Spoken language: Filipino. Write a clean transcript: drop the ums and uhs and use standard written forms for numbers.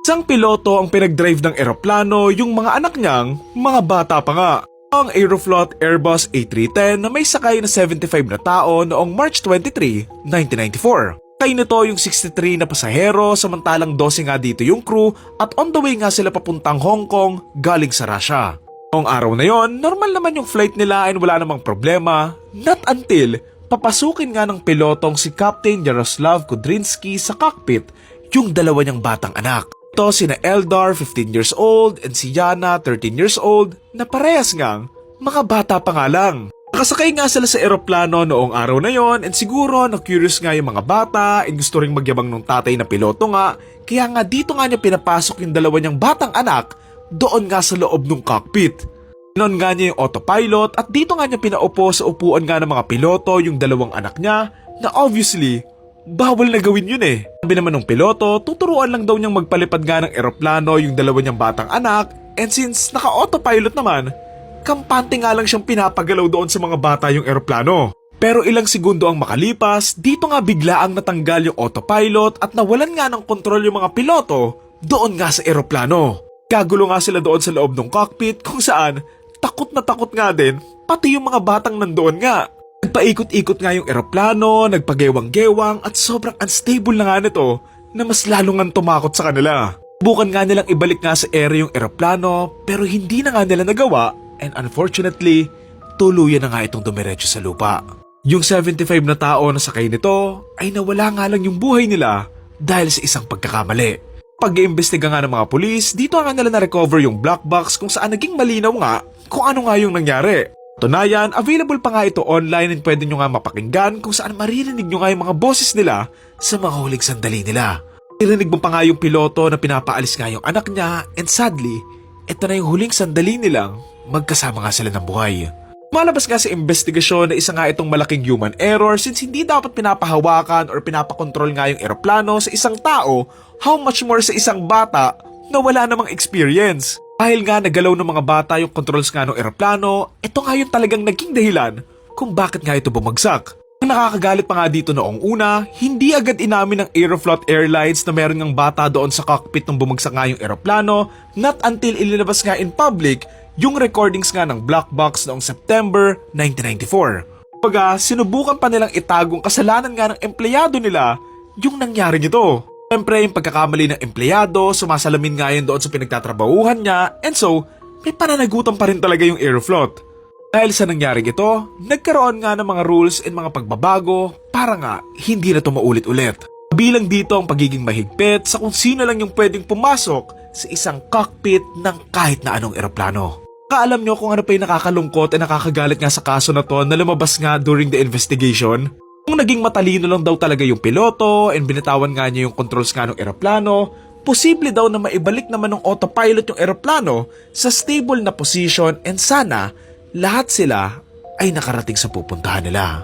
Isang piloto ang pinag-drive ng eroplano, yung mga anak niyang mga bata pa nga. Ang Aeroflot Airbus A310 na may sakay na 75 na tao noong March 23, 1994. Sakay nito yung 63 na pasahero samantalang 12 nga dito yung crew at on the way nga sila papuntang Hong Kong galing sa Russia. Noong araw na yon, normal naman yung flight nila and wala namang problema. Not until papasukin nga ng pilotong si Captain Yaroslav Kudrinsky sa cockpit yung dalawa niyang batang anak. Ito sina Eldar, 15 years old, and si Yana, 13 years old, na parehas ngang mga bata pa nga lang. Nakasakay nga sila sa eroplano noong araw na yon and siguro na-curious nga yung mga bata and gusto ring magyabang ng tatay na piloto nga, kaya nga dito nga niya pinapasok yung dalawa niyang batang anak doon nga sa loob ng cockpit. Pinon nga niya yung autopilot at dito nga niya pinaupo sa upuan nga ng mga piloto yung dalawang anak niya na obviously bawal na gawin yun eh. Sabi naman ng piloto, tuturuan lang daw niyang magpalipad nga ng eroplano yung dalawa niyang batang anak and since naka-autopilot naman, kampante nga lang siyang pinapagalaw doon sa mga bata yung eroplano. Pero ilang segundo ang makalipas, dito nga bigla ang natanggal yung autopilot at nawalan nga ng kontrol yung mga piloto doon nga sa eroplano. Kagulo nga sila doon sa loob ng cockpit kung saan takot na takot nga din pati yung mga batang nandoon nga. Nagpaikot-ikot nga yung eroplano, nagpagewang-gewang at sobrang unstable na nga nito na mas lalo nga tumakot sa kanila. Bukan nga nilang ibalik nga sa ere yung eroplano pero hindi na nga nila nagawa and unfortunately, tuluyan na nga itong dumiretso sa lupa. Yung 75 na tao na sakay nito ay nawala nga lang yung buhay nila dahil sa isang pagkakamali. Pag-iimbestiga nga ng mga pulis, dito nga nila na-recover yung black box kung saan naging malinaw nga kung ano nga yung nangyari. Tunayan, available pa nga ito online and pwede nyo nga mapakinggan kung saan maririnig nyo nga yung mga boses nila sa mga huling sandali nila. Narinig mo pa nga yung piloto na pinapaalis nga yung anak niya and sadly, ito na yung huling sandali nilang magkasama nga sila ng buhay. Malabas nga sa investigasyon na isa nga itong malaking human error since hindi dapat pinapahawakan or pinapakontrol nga yung eroplano sa isang tao, how much more sa isang bata na wala namang experience. Dahil nga nagalaw ng mga bata yung controls nga ng eroplano, ito nga yung talagang naging dahilan kung bakit nga ito bumagsak. Ang nakakagalit pa nga dito noong una, hindi agad inamin ng Aeroflot Airlines na meron ngang bata doon sa cockpit nung bumagsak nga yung eroplano, not until ilinabas nga in public yung recordings nga ng black box noong September 1994. Pagka sinubukan pa nilang itagong kasalanan nga ng empleyado nila yung nangyari nito. Siyempre yung pagkakamali ng empleyado, sumasalamin nga yun doon sa pinagtatrabahuhan niya and so may pananagutan pa rin talaga yung Aeroflot. Dahil sa nangyari ito, nagkaroon nga ng mga rules and mga pagbabago para nga hindi na ito maulit-ulit. Bilang dito ang pagiging mahigpit sa kung sino lang yung pwedeng pumasok sa isang cockpit ng kahit na anong eroplano. Kaalam nyo kung ano pa yung nakakalungkot at nakakagalit nga sa kaso na to na lumabas nga during the investigation? Kung naging matalino lang daw talaga yung piloto and binitawan nga niya yung controls nga ng eroplano, posible daw na maibalik naman ng autopilot yung eroplano sa stable na position and sana lahat sila ay nakarating sa pupuntahan nila.